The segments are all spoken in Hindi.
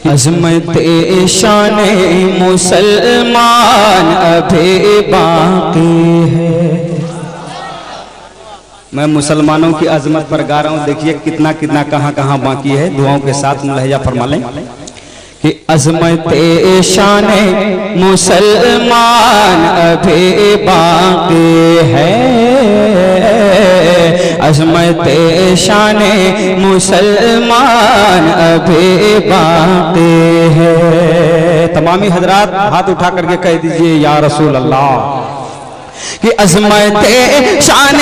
अज़मत शान मुसलमान अभी बाकी है। मैं मुसलमानों की अजमत पर गा रहा हूँ, देखिए कितना कितना कहाँ कहाँ बाकी है। दुआओं के साथ मुलाहिजा फरमा लें कि अज़मत शान मुसलमान अभी बाकी है, अज़मत शान मुसलमान अभी बाकी है। तमामी हजरात हाथ उठा करके कह दीजिए या रसूल अल्लाह कि अज़मत शान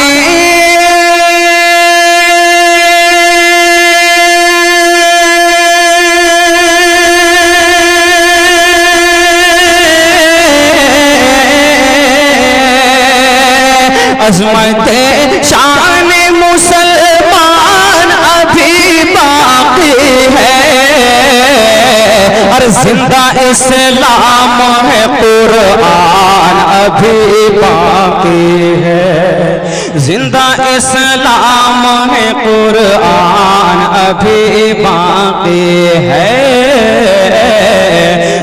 अज़मत शान मुसलमान अभी बाकी है, और जिंदा इस्लाम है कुरान अभी बाकी है, जिंदा इस्लाम है कुरान अभी बाकी है,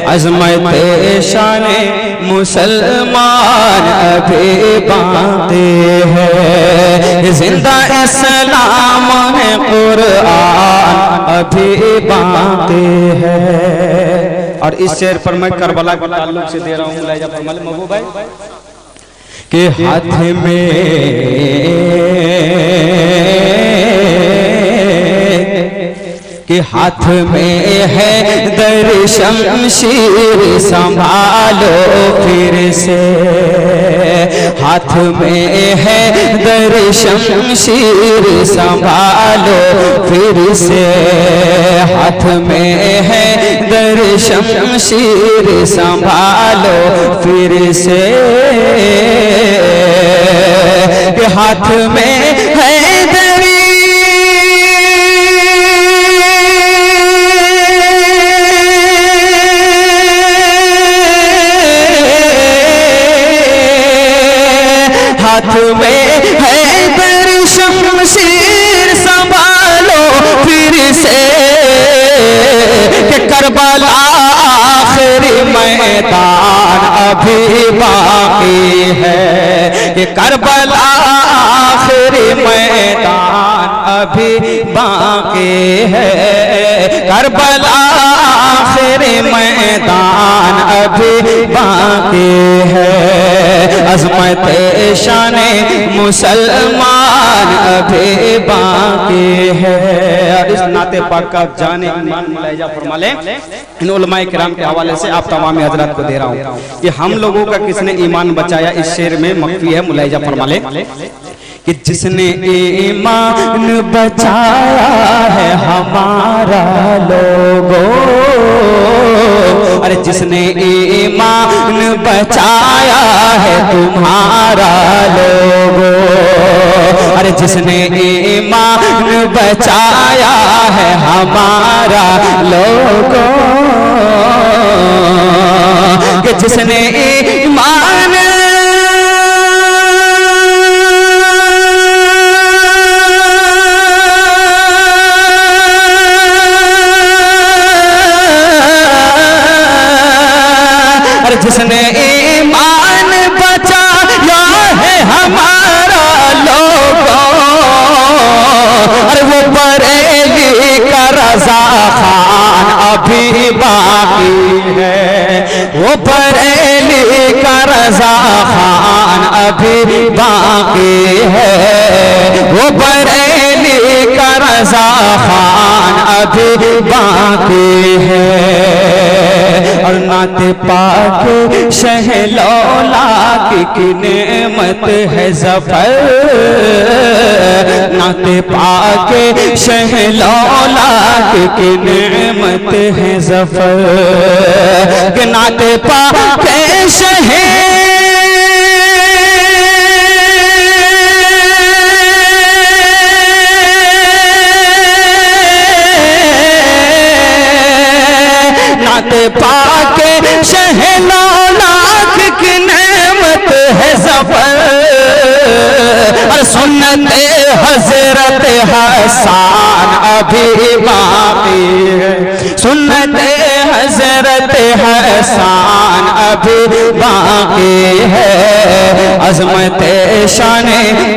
अज़मत शान मुसलमान अभी बाकी है, जिंदा इस्लाम है कुरान अभी बाकी है। और इस शेर पर मैं करबला के ताल्लुक से दे रहा हूँ मुलाहिजा फरमा लें महबूब भाई के हाथ में के हाथ में है दर शमशीर संभालो फिर से, हाथ में है दर शमशीर संभालो फिर से, हाथ में है दर शमशीर संभालो फिर से, के हाथ में है हाथ में है दर शमशीर संभालो फिर से, कि करबला आखिरी मैदान अभी बाकी है, कि करबला आखिरी मैदान अभी बाकी है, करबला आखिरी मैदान अभी बाकी है, अज़मत शान मुसलमान अभी बाकी है। और इस नाते पाक का जाने ईमान मुलाहिजा फरमा लें इन उलमाए किराम के हवाले से आप तमाम हजरात को दे रहा हूँ कि हम लोगों का किसने ईमान बचाया। इस शेर में मख्फी है, मुलाहिजा फरमा लें कि जिसने ईमान बचाया है हमारा लोगों, अरे जिसने ईमान बचाया है तुम्हारा लोगों, अरे जिसने ईमान बचाया है हमारा लोगों, कि जिसने ईमान जिसने ईमान बचाया है हमारा लोगों, अरे वो बरेली का रज़ा खान अभी बाकी है, वो बरेली का रज़ा खान अभी बाकी है, वो बरेली का रज़ा खान अभी बाकी है। और नाते पाक शहलौला की नेमत है ज़फ़र, नाते पाक शहलौला की नेमत है ज़फ़र, के नाते पाक शह नाते पाके शहलौला की नेमत है ज़फ़र, और सुन्नते हजरत हसन अभी बाकी है, सुन्नते हजरत हसन अभी बाकी है, अजमत शान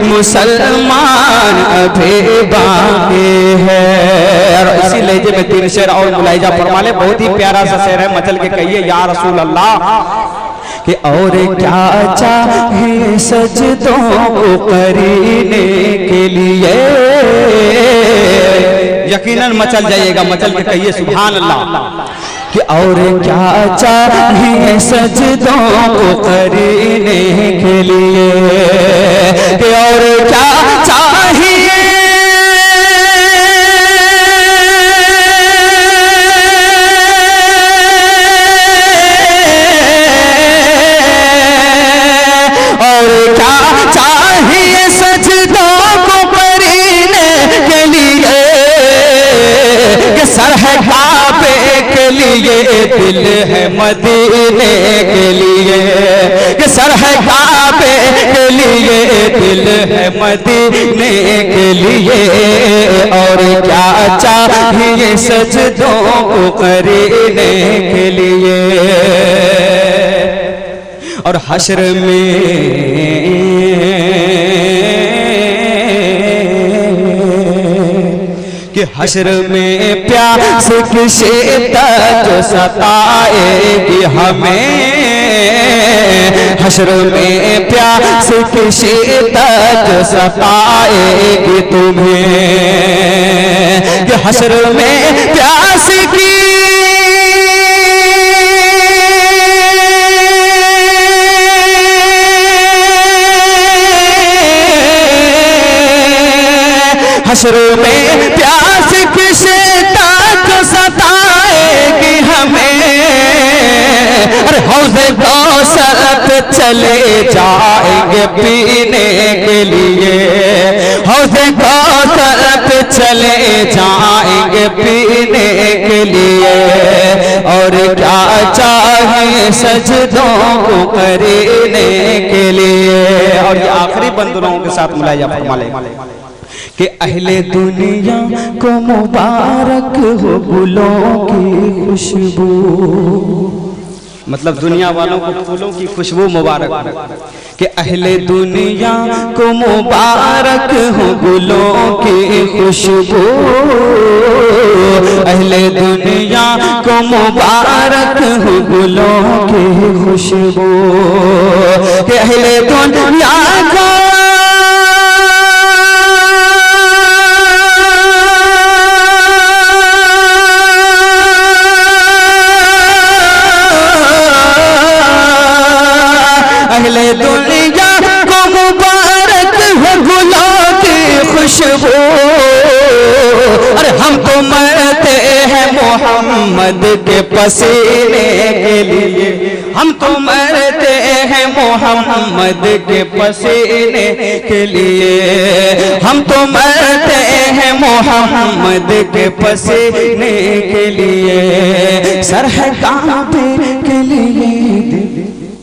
मुसलमान अभी बाकी है। और इसी लहजे में 3 शेर और मुलाहिजा फरमा ले, बहुत ही प्यारा सा शेर है, मचल के कहिए या रसूल अल्लाह कि और क्या चाहे सजदों को करने के लिए। यकीनन मचल जाइएगा, मचल के कहिए सुभान अल्लाह कि और क्या चाहे सजदों को करने के लिए, कि और क्या चाहिए सर है काबे के लिए, दिल है मदीने के लिए, कि सर है काबे के लिए, दिल है मदीने के लिए, और क्या चाहिए सजदों को करने के लिए। और हश्र में कि हश्र में प्यास की शिद्दत जो सताएगी हमें, हश्र में प्यास की शिद्दत जो सताएगी तुम्हें, कि हश्र में प्यास की हश्र में प्यास की शिद्दत जो सताएगी हमें, अरे हौज़े कौसर पे चले जाएंगे पीने के लिए, हौज़े कौसर पे चले जाएंगे पीने के लिए, और क्या चाहिए सजदों को करने के लिए। और ये आखिरी बंदरों के साथ मुलाहिजा फरमा ले कि अहले दुनिया को मुबारक हो गुलों की खुशबू, मतलब दुनिया वालों को फूलों की खुशबू मुबारक हो, कि अहले दुनिया को मुबारक हो गुलों की खुशबू, अहले दुनिया को मुबारक हो गुलों की खुशबू, कि अहले दुनिया को अहले दुनिया को मुबारक हो गुलों की खुशबू। अरे हम तो मरते हैं मोहम्मद के पसीने के लिए, हम तो मरते हैं मोहम्मद के पसीने के लिए, हम तो मरते हैं मोहम्मद के पसीने के लिए, सर है काबे के लिए